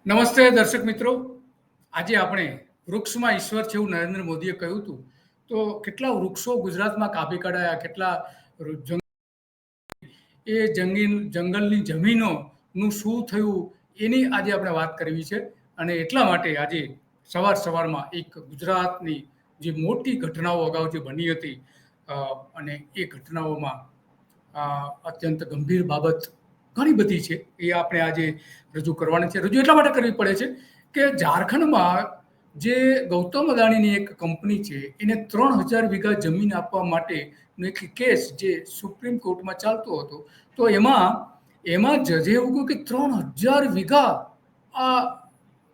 નમસ્તે દર્શક મિત્રો. આજે આપણે વૃક્ષમાં ઈશ્વર છે એવું નરેન્દ્ર મોદીએ કહ્યું હતું. તો કેટલા વૃક્ષો ગુજરાતમાં કાપી કઢાયા, કેટલા જંગલની જમીનોનું શું થયું એની આજે આપણે વાત કરવી છે. અને એટલા માટે આજે સવારમાં એક ગુજરાતની જે મોટી ઘટનાઓ અગાઉ જે બની હતી, અને એ ઘટનાઓમાં અત્યંત ગંભીર બાબત ઘણી બધી છે, એ આપણે આજે રજૂ કરવાની છે. રજૂ એટલા માટે કરવી પડે છે કે ઝારખંડમાં જે ગૌતમ અદાણીની એક કંપની છે એને 3000 વીઘા જમીન આપવા માટેનો એક કેસ જે સુપ્રીમ કોર્ટમાં ચાલતો હતો. તો એમાં જજે એવું કહ્યું કે 3000 વીઘા આ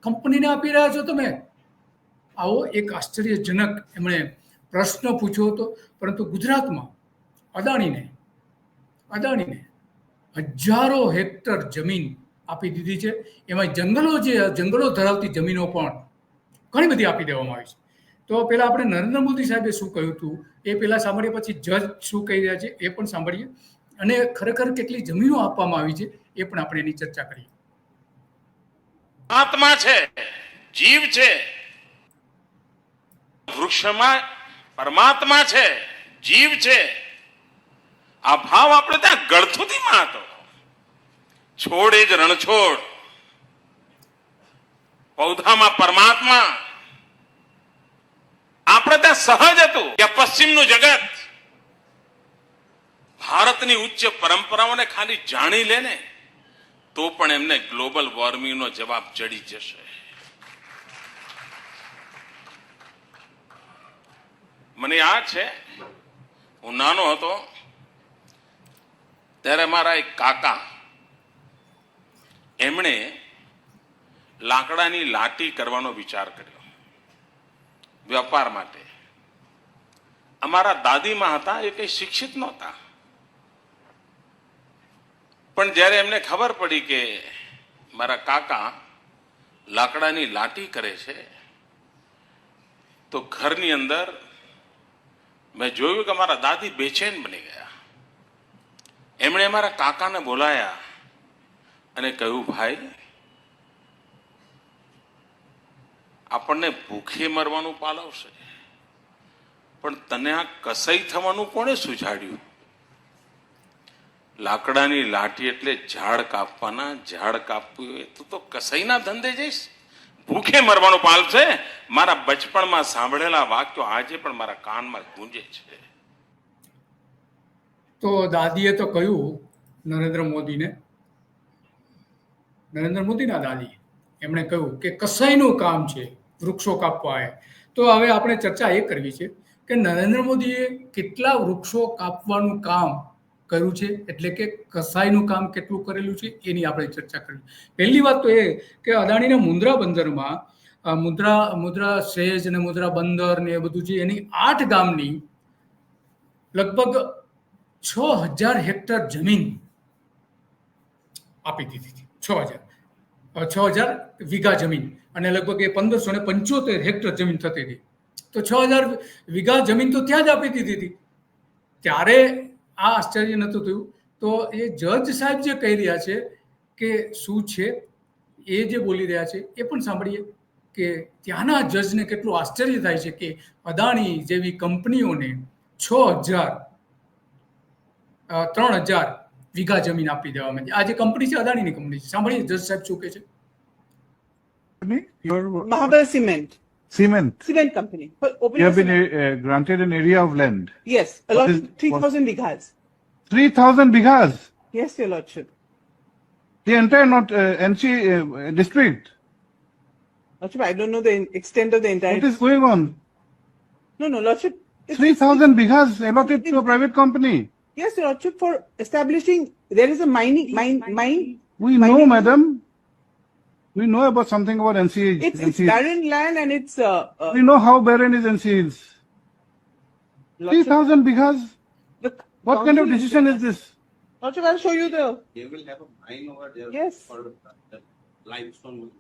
કંપનીને આપી રહ્યા છો તમે. આવો એક આશ્ચર્યજનક એમણે પ્રશ્ન પૂછ્યો હતો. પરંતુ ગુજરાતમાં અદાણીને હજારો હેક્ટર જમીન આપી દીધી છે. એમાં જંગલો ધરાવતી જમીનો પણ ઘણી બધી આપી દેવામાં આવી છે. તો પહેલા આપણે નરેન્દ્ર મોદી સાહેબે શું કહ્યું હતું એ પહેલા સાંભળીએ, પછી જજ શું કહી રહ્યા છે એ પણ સાંભળીએ, અને ખરેખર કેટલી જમીનો આપવામાં આવી છે એ પણ આપણે એની ચર્ચા કરીએ. આત્મા છે, જીવ છે, વૃક્ષમાં પરમાત્મા છે, જીવ છે. આ ભાવ આપણે ત્યાં ગળથુથીમાં હતો. છોડ એ જ રણછોડ, પૌધામાં પરમાત્મા આપણે ત્યાં સહજ હતું કે પશ્ચિમનું જગત ભારતની ઉચ્ચ પરંપરાઓને ખાલી જાણી લે ને તો પણ એમને ગ્લોબલ વોર્મિંગનો જવાબ જડી જશે. મને યાદ છે, હું નાનો હતો ત્યારે મારા એક કાકા, એમણે લાકડાની લાટી કરવાનો વિચાર કર્યો વેપાર માટે. અમારા દાદીમાં હતા, એ કઈ શિક્ષિત નહોતા, પણ જ્યારે એમને ખબર પડી કે મારા કાકા લાકડાની લાટી કરે છે તો ઘરની અંદર મેં જોયું કે મારા દાદી બેચેન બની ગયા. એમણે મારા કાકાને બોલાયા અને કહ્યું, ભાઈ, આપણને ભૂખે મરવાનું પાલવશે, પણ તને આ કસાઈ થવાનું કોણે સુઝાડ્યું? લાકડાની લાઠી એટલે ઝાડ કાપવાના, ઝાડ કાપવું હોય તો કસાઈના ધંધે જઈશ, ભૂખે મરવાનું પાલશે. મારા બચપણમાં સાંભળેલા વાક્યો આજે પણ મારા કાનમાં ગૂંજે છે. તો દાદીએ તો કહ્યું નરેન્દ્ર મોદીના દાદી એમણે કહ્યું કે કસાઈનું કામ છે વૃક્ષો કાપવા. તો હવે આપણે ચર્ચા એ કરવી છે કે નરેન્દ્ર મોદીએ કેટલા વૃક્ષો કાપવાનું કામ કર્યું છે, એટલે કે કસાઈનું કામ કેટલું કરેલું છે એની આપણે ચર્ચા કરવી. પહેલી વાત તો એ કે અદાણીના મુન્દ્રા બંદરમાં મુન્દ્રા સેજ અને મુન્દ્રા બંદર ને એ બધું છે, એની 8 ગામની લગભગ 6000 હેક્ટર જમીન આપી દીધી હતી. 6000 વીઘા જમીન, અને લગભગ એ 1575 હેક્ટર જમીન થતી હતી. તો 6000 વીઘા જમીન તો ત્યાં જ આપી દીધી હતી. ત્યારે આ આશ્ચર્ય નહોતું થયું. તો એ જજ સાહેબ જે કહી રહ્યા છે કે શું છે, એ જે બોલી રહ્યા છે એ પણ સાંભળીએ કે ત્યાંના જજને કેટલું આશ્ચર્ય થાય છે કે અદાણી જેવી કંપનીઓને 3000 વીઘા જમીન આપી દેવામાં આવી. આ જે કંપની છે અદાણીની કંપની છે. સાંભળીએ જજ સાહેબ શું કહે છે. Mahabara Cement company. You have been granted an area of land. Yes, a lot, 3,000 bighas. 3,000 bighas. Yes, Your Lordship. The entire not NC district. Lordship, I don't know the extent of the entire. What is going on? No, Lordship. 3,000 bighas allotted to a private company. Yes, Your Lordship, for establishing, there is a mine. We know, madam. We know about something about NCEs. It's barren land and it's. We know how barren is NCEs. 3,000 bighas. What kind of decision is this? Lordship, I'll show you the. They will have a mine over there. Yes. For the limestone.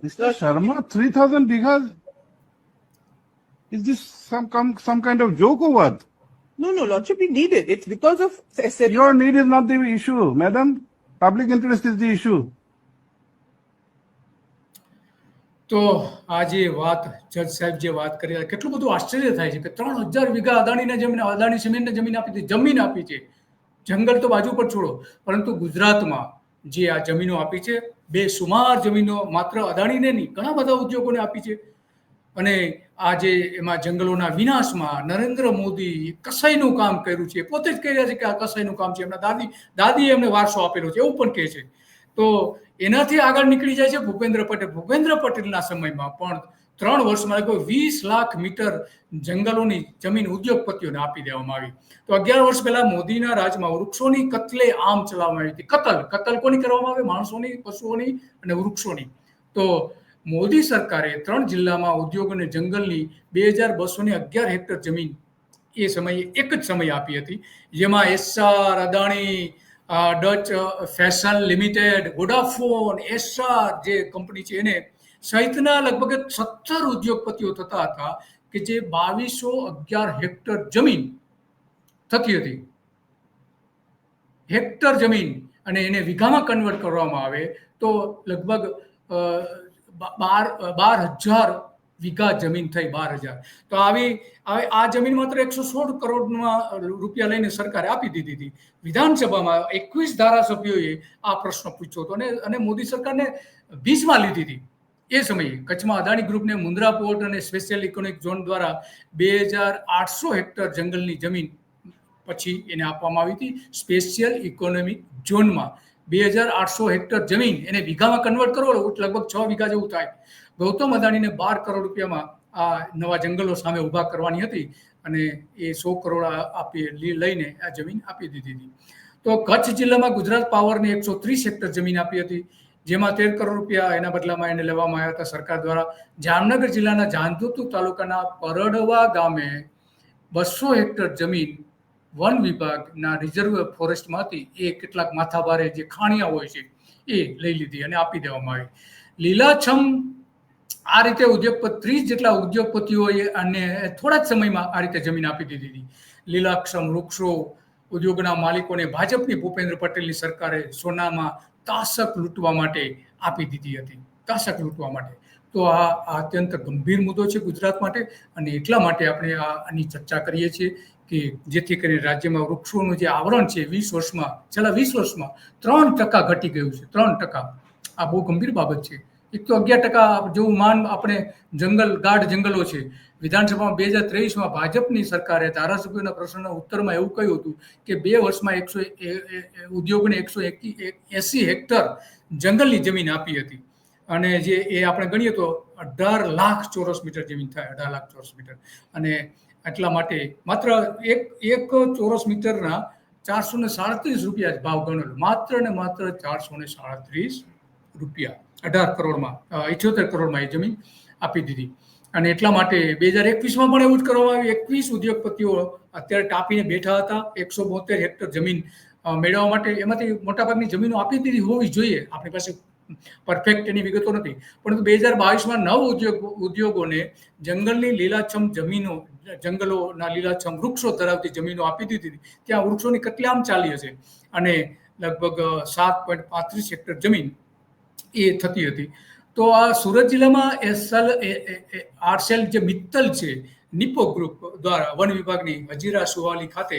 Mr. Sharma, 3,000 bighas? Is this some kind of joke or what? No, Lordship, we need it. It's because of. Your need is not the issue, madam. Public interest is the issue. તો આ જે વાત જજ સાહેબ જે વાત કરી રહ્યા, કેટલું બધું આશ્ચર્ય થાય છે કે 3000 વીઘા અદાણીને જમીન, અદાણી સિમેન્ટને જમીન આપી હતી, જમીન આપી છે, જંગલ તો બાજુ પર છોડો, પરંતુ ગુજરાતમાં જે આ જમીનો આપી છે, બેસુમાર જમીનો માત્ર અદાણીને નહીં, ઘણા બધા ઉદ્યોગોને આપી છે. અને આ જે એમાં જંગલોના વિનાશમાં નરેન્દ્ર મોદી કસાઈનું કામ કર્યું છે, પોતે જ કહી રહ્યા છે કે આ કસાઈનું કામ છે, એમના દાદીએ એમને વારસો આપેલો છે, એવું પણ કહે છે. તો એનાથી આગળ નીકળી જાય છે ભૂપેન્દ્ર પટેલ. ભૂપેન્દ્ર પટેલના સમયમાં પણ 3 વર્ષમાં લગભગ 20 લાખ મીટર જંગલોની જમીન ઉદ્યોગપતિઓને આપી દેવામાં આવી. તો 11 વર્ષ પહેલા મોદીના રાજમાં વૃક્ષોની કત્લે આમ ચલાવવામાં આવી હતી. કતલ કોની કરવામાં આવે? માણસોની, પશુઓની અને વૃક્ષોની. તો મોદી સરકારે 3 જિલ્લામાં ઉદ્યોગ અને જંગલની 2211 હેક્ટર જમીન એ સમયે એક જ સમયે આપી હતી, જેમાં Essar, Adani, Dutch fashion limited, Vodafone, Essar જે કંપની છે એને સહિતના લગભગ 17 ઉદ્યોગપતિઓ થતા હતા કે જે 2211 હેક્ટર જમીન થતી હતી. હેક્ટર જમીન, અને એને વીઘામાં કન્વર્ટ કરવામાં આવે તો લગભગ 12,000 વીઘા જમીન થઈ. 12,000. તો આ જમીન માત્ર 116 કરોડમાં રૂપિયા લઈને સરકારે આપી દીધી હતી. વિધાનસભામાં 21 ધારાસભ્યોએ આ પ્રશ્ન પૂછ્યો હતો અને મોદી સરકારને ભીસમાં લીધી હતી. એ સમયે કચ્છમાં અદાણી ગ્રુપને મુન્દ્રા પોર્ટ અને સ્પેશિયલ ઇકોનોમિક ઝોન દ્વારા 2800 હેક્ટર જંગલની જમીન પછી એને આપવામાં આવી હતી. સ્પેશિયલ ઇકોનોમિક ઝોનમાં 2800 હેક્ટર જમીન, એને વીઘામાં કન્વર્ટ કરો લગભગ 6 વીઘા જેવું થાય. ગૌતમ અદાણીને 12 કરોડ રૂપિયામાં આ નવા જંગલો સામે ઊભા કરવાની હતી અને એ 100 કરોડ લઈને આ જમીન આપી દીધી હતી. તો કચ્છ જિલ્લામાં ગુજરાત પાવરને 130 હેક્ટર જમીન આપી હતી, જેમાં 13 કરોડ રૂપિયા એના બદલામાં એને લેવામાં આવ્યા હતા સરકાર દ્વારા. જામનગર જિલ્લાના જાંજોતુ તાલુકાના પરડવા ગામે 200 હેક્ટર જમીન વન વિભાગના રિઝર્વ ફોરેસ્ટમાંથી એ કેટલાક માથાભારે જે ખાણિયા હોય છે એ લઈ લીધી અને આપી દેવામાં આવી. લીલાછમ આ રીતે 30 જેટલા ઉદ્યોગપતિઓએ અને થોડા જ સમયમાં આ રીતે જમીન આપી દીધી હતી. લીલાક્ષમ વૃક્ષો ઉદ્યોગના માલિકોને ભાજપની ભૂપેન્દ્ર પટેલની સરકારે સોનામાં તાસક લૂંટવા માટે આપી દીધી હતી. તાસક લૂંટવા માટે. તો આ અત્યંત ગંભીર મુદ્દો છે ગુજરાત માટે, અને એટલા માટે આપણે આની ચર્ચા કરીએ છીએ કે જેથી કરીને રાજ્યમાં વૃક્ષોનું જે આવરણ છે 20 વર્ષમાં, છેલ્લા 20 વર્ષમાં 3% ઘટી ગયું છે. 3%. આ બહુ ગંભીર બાબત છે. એક તો 11% જેવું માન આપણે ગાઢ જંગલો છે. વિધાનસભામાં 2023માં ભાજપની સરકારે ધારાસભ્યોના પ્રશ્નના ઉત્તરમાં એવું કહ્યું હતું કે 2 વર્ષમાં ઉદ્યોગને 180 હેક્ટર જંગલની જમીન આપી હતી, અને જે એ આપણે ગણીએ તો 18 લાખ ચોરસ મીટર જમીન થાય. 18 લાખ ચોરસ મીટર. અને એટલા માટે માત્ર એક ચોરસ મીટરના 437 રૂપિયા જ ભાવ ગણેલો. માત્ર ને માત્ર 437 રૂપિયા. 18 કરોડમાં 78 કરોડમાં એ જમીન આપી દીધી. અને એટલા માટે 2021માં પણ એવું જ કરવામાં આવ્યું. 21 ઉદ્યોગપતિઓ અત્યારે ટાંપીને બેઠા હતા 172 હેક્ટર જમીન મેળવવા માટે. એમાંથી મોટાભાગની જમીનો આપી દીધી હોવી જોઈએ. આપણી પાસે પરફેક્ટ એની વિગતો નથી, પરંતુ 2022માં 9 ઉદ્યોગોને જંગલની લીલાછમ જમીનો, જંગલોના લીલાછમ વૃક્ષો ધરાવતી જમીનો આપી દીધી. ત્યાં વૃક્ષોની કતલેઆમ ચાલી હશે અને લગભગ 7.35 હેક્ટર જમીન એ થતી હતી. તો આ સુરત જિલ્લામાં આરસેલ જે મિત્તલ છે, નિપો ગ્રુપ દ્વારા વન વિભાગની હજીરા સુવાલી ખાતે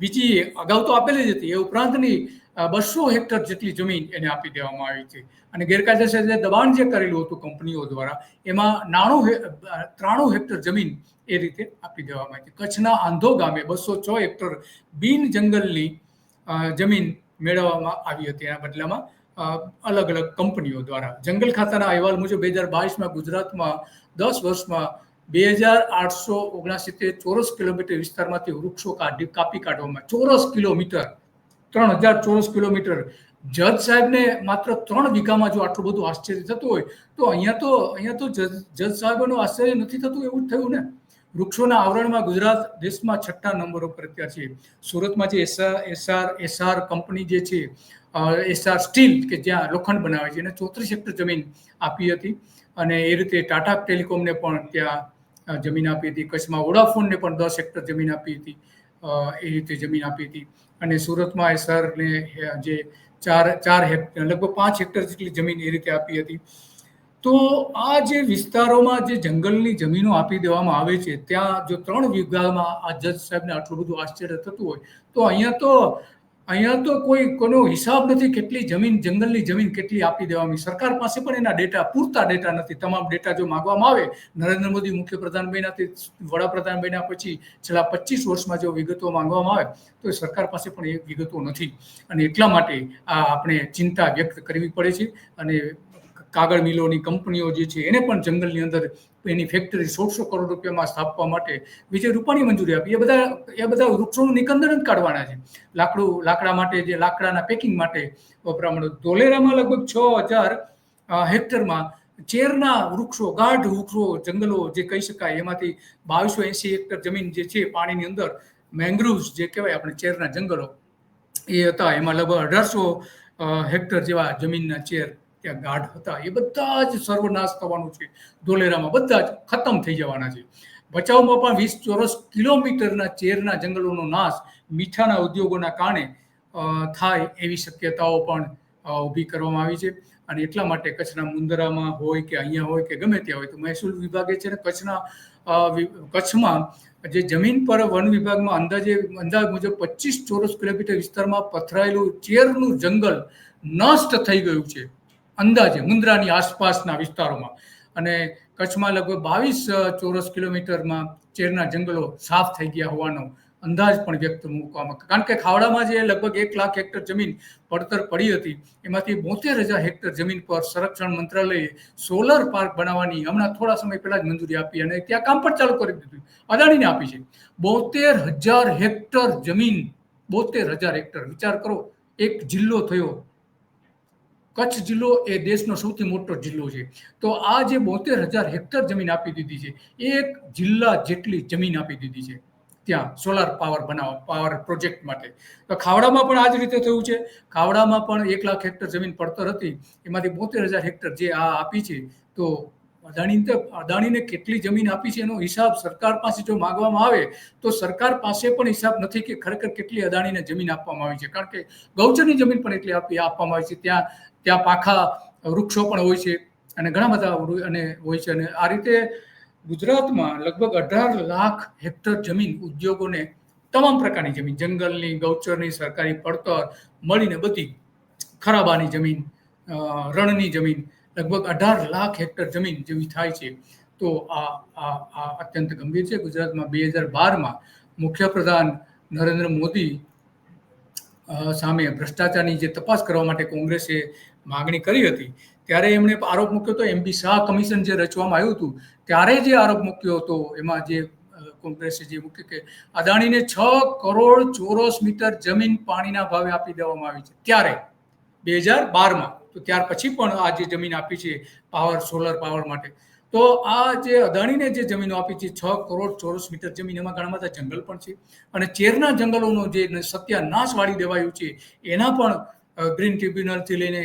બીજી અગાઉ તો આપેલી જ હતી, એ ઉપરાંતની 200 હેક્ટર જેટલી જમીન એને આપી દેવામાં આવી છે. અને ગેરકાયદેસર જે દબાણ જે કરેલું હતું કંપનીઓ દ્વારા, એમાં 93 હેક્ટર જમીન એ રીતે આપી દેવામાં આવી છે. કચ્છના આંધો ગામે 206 હેક્ટર બિન જંગલની જમીન મેળવવામાં આવી હતી. એના બદલામાં અલગ અલગ કંપનીઓ દ્વારા. જંગલ ખાતાના અહેવાલ મુજબ 2022માં ગુજરાતમાં 10 વર્ષમાં 2869 ચોરસ કિલોમીટર વિસ્તારમાંથી વૃક્ષો કાપી કાઢવામાં. ચોરસ કિલોમીટર, 3000 ચોરસ કિલોમીટર. જજ સાહેબને માત્ર 3 વીઘામાં જો આટલું બધું આશ્ચર્ય થતું હોય તો અહીંયા તો જજ સાહેબનું આશ્ચર્ય નથી થતું એવું જ થયું ને. વૃક્ષોના આવરણમાં ગુજરાત દેશમાં 6ઠ્ઠા નંબર ઉપર અત્યારે છે. સુરતમાં જે એસ્સાર કંપની જે છે, એસ્સાર સ્ટીલ કે જ્યાં લોખંડ બનાવે છે, એને 34 હેક્ટર જમીન આપી હતી. અને એ રીતે ટાટા ટેલિકોમને પણ ત્યાં જમીન આપી હતી. કચ્છમાં વોડાફોનને પણ 10 હેક્ટર જમીન આપી હતી. એ રીતે જમીન આપી હતી. અને સુરતમાં એસ્સારને જે 4 હેક્ટર, લગભગ 5 હેક્ટર જેટલી જમીન એ રીતે આપી હતી. તો તો આ જે વિસ્તારોમાં જે જંગલની જમીનો આપી દેવામાં આવે છે ત્યાં જો 3 વીઘામાં આ જજ સાહેબને આટલું બધું આશ્ચર્ય થતું હોય તો અહીંયા તો કોઈનો હિસાબ નથી કેટલી જમીન જંગલની જમીન કેટલી આપી દેવાની. સરકાર પાસે પણ એના ડેટા પૂરતા ડેટા નથી. તમામ ડેટા જો માંગવામાં આવે, નરેન્દ્ર મોદી મુખ્યપ્રધાન બન્યાથી વડાપ્રધાન બન્યા પછી છેલ્લા 25 વર્ષમાં જો વિગતો માંગવામાં આવે તો સરકાર પાસે પણ એ વિગતો નથી. અને એટલા માટે આ આપણે ચિંતા વ્યક્ત કરવી પડે છે. અને કાગળ મિલોની કંપનીઓ જે છે એને પણ જંગલની અંદર એની ફેક્ટરી 100 કરોડ રૂપિયામાં સ્થાપવા માટે વિજય રૂપાણી મંજૂરી આપી. એ બધા વૃક્ષોનું નિકંદન જ કાઢવાના છે. લાકડા માટે જે લાકડાના પેકિંગ માટે વપરામણું. ધોલેરામાં લગભગ 6000 હેક્ટરમાં ચેરના વૃક્ષો, ગાઢ વૃક્ષો, જંગલો જે કહી શકાય એમાંથી 2280 હેક્ટર જમીન જે છે પાણીની અંદર મેંગ્રુવ્સ જે કહેવાય આપણે ચેરના જંગલો એ હતા. એમાં લગભગ 1800 હેક્ટર જેવા જમીનના ચેર ત્યાં ગાઢ હતા. એ બધા જ સર્વનાશ થવાનું છે. ધોલેરામાં બધા જ ખતમ થઈ જવાના છે. ભચાઉમાં પણ 20 ચોરસ કિલોમીટરના ચેરના જંગલોનો નાશ મીઠાના ઉદ્યોગોના કારણે થાય એવી શક્યતાઓ પણ ઊભી કરવામાં આવી છે. અને એટલા માટે કચ્છના મુંદરામાં હોય કે અહીંયા હોય કે ગમે ત્યાં હોય તો મહેસૂલ વિભાગે છે ને કચ્છમાં જે જમીન પર વન વિભાગમાં અંદાજ મુજબ 25 ચોરસ કિલોમીટર વિસ્તારમાં પથરાયેલું ચેરનું જંગલ નષ્ટ થઈ ગયું છે અંદાજે મુંદ્રાની આસપાસના વિસ્તારોમાં. અને કચ્છમાં લગભગ 22 ચોરસ કિલોમીટરમાં ચેરના જંગલો સાફ થઈ ગયા હોવાનો અંદાજ પણ વ્યક્ત મૂકવામાં. કારણ કે ખાવડામાં જે લગભગ 1 લાખ હેક્ટર જમીન પડતર પડી હતી એમાંથી 72,000 હેક્ટર જમીન પર સંરક્ષણ મંત્રાલયે સોલર પાર્ક બનાવવાની હમણાં થોડા સમય પહેલા જ મંજૂરી આપી અને ત્યાં કામ પણ ચાલુ કરી દીધું. અદાણીને આપી છે. 72,000 હેક્ટર જમીન, 72,000 હેક્ટર. વિચાર કરો, એક જિલ્લો થયો. કચ્છ જિલ્લો એ દેશનો સૌથી મોટો જિલ્લો છે. તો આ જે 72,000 હેક્ટર જમીન આપી દીધી છે, એક જિલ્લા જેટલી જમીન આપી દીધી છે ત્યાં સોલાર પાવર પ્રોજેક્ટ માટે. તો ખાવડામાં પણ આ જ રીતે થયું છે. ખાવડામાં પણ 1 લાખ હેક્ટર જમીન પડતર હતી, એમાંથી 72,000 હેક્ટર જે આ આપી છે. તો અદાણીને કેટલી જમીન આપી છે એનો હિસાબ સરકાર પાસે જો માંગવામાં આવે તો સરકાર પાસે પણ હિસાબ નથી કે ખરેખર કેટલી અદાણીને જમીન આપવામાં આવી છે. કારણ કે ગૌચરની જમીન પણ એટલી આપવામાં આવી છે. ત્યાં પાખા વૃક્ષો પણ હોય છે અને ઘણા બધા હોય છે. અને આ રીતે ગુજરાતમાં લગભગ 18 લાખ હેક્ટર જમીન ઉદ્યોગોને તમામ પ્રકારની જમીન, જંગલની, ગૌચરની, સરકારી પડતર મળીને બધી, ખરાબાની જમીન, રણની જમીન, લગભગ 18 લાખ હેક્ટર જમીન જેવી થાય છે. તો આ અત્યંત ગંભીર છે. ગુજરાતમાં 2012માં મુખ્યપ્રધાન નરેન્દ્ર મોદી સામે ભ્રષ્ટાચારની જે તપાસ કરવા માટે કોંગ્રેસે માગણી કરી હતી ત્યારે એમણે આરોપ મૂક્યો હતો. MB શાહ કમિશન જે રચવામાં આવ્યું હતું ત્યારે જે આરોપ મૂક્યો હતો એમાં જે કોંગ્રેસે જે મૂક્યું કે અદાણીને 6 કરોડ ચોરસ મીટર જમીન પાણીના ભાવે આપી દેવામાં આવી છે ત્યારે 2012માં. તો ત્યાર પછી પણ આ જે જમીન આપી છે સોલર પાવર માટે, તો આ જે અદાણીને જે જમીનો આપી છે 6 કરોડ ચોરસ મીટર જમીન, એમાં ઘણા બધા જંગલ પણ છે. અને ચેરના જંગલોનો જે સત્યાનાશ વાળી દેવાયું છે એના પણ ગ્રીન ટ્રિબ્યુનલથી લઈને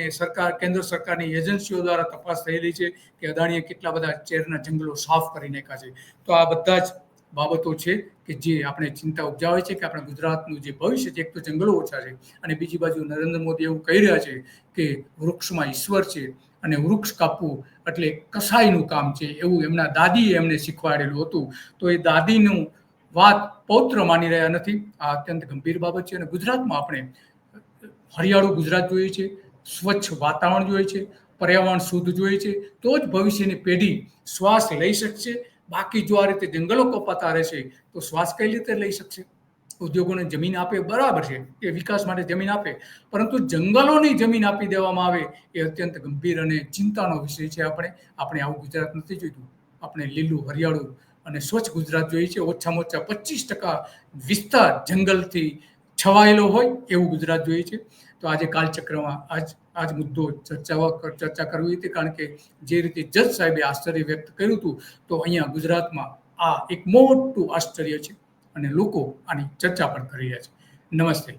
કેન્દ્ર સરકારની એજન્સીઓ દ્વારા તપાસ થયેલી છે કે અદાણીએ કેટલા બધા ચેરના જંગલો સાફ કરી નાખ્યા છે. તો આ બધા જ બાબતો છે કે જે આપણે ચિંતા ઉપજાવે છે કે આપણે ગુજરાતનું જે ભવિષ્ય છે, એક તો જંગલો ઓછા છે અને બીજી બાજુ નરેન્દ્ર મોદી એવું કહી રહ્યા છે કે વૃક્ષમાં ઈશ્વર છે અને વૃક્ષ કાપવું એટલે કસાઈનું કામ છે એવું એમના દાદીએ એમને શીખવાડેલું હતું. તો એ દાદીનું વાત પૌત્ર માની રહ્યા નથી. આ અત્યંત ગંભીર બાબત છે. અને ગુજરાતમાં આપણે હરિયાળું ગુજરાત જોઈએ છે, સ્વચ્છ વાતાવરણ જોઈએ છે, પર્યાવરણ શુદ્ધ જોઈએ છે, તો જ ભવિષ્યની પેઢી શ્વાસ લઈ શકશે. બાકી જો આ રીતે જંગલો કપાતા રહેશે તો શ્વાસ કઈ રીતે લઈ શકશે? ઉદ્યોગોને જમીન આપે બરાબર છે, એ વિકાસ માટે જમીન આપે, પરંતુ જંગલોની જમીન આપી દેવામાં આવે એ અત્યંત ગંભીર અને ચિંતાનો વિષય છે. આપણે આવું ગુજરાત નથી જોઈતું. આપણે લીલું, હરિયાળું અને સ્વચ્છ ગુજરાત જોઈએ છે. ઓછામાં ઓછા 25% વિસ્તાર જંગલથી છવાયેલો હોય એવું ગુજરાત જોઈએ છે. તો આજે કાલચક્રમાં આજ મુદ્દો ચર્ચા કરવી હતી. કારણ કે જે રીતે જજ સાહેબે આશ્ચર્ય વ્યક્ત કર્યું હતું, તો અહીંયા ગુજરાતમાં આ એક મોટું આશ્ચર્ય છે અને લોકો આની ચર્ચા પણ કરી રહ્યા છે. નમસ્તે.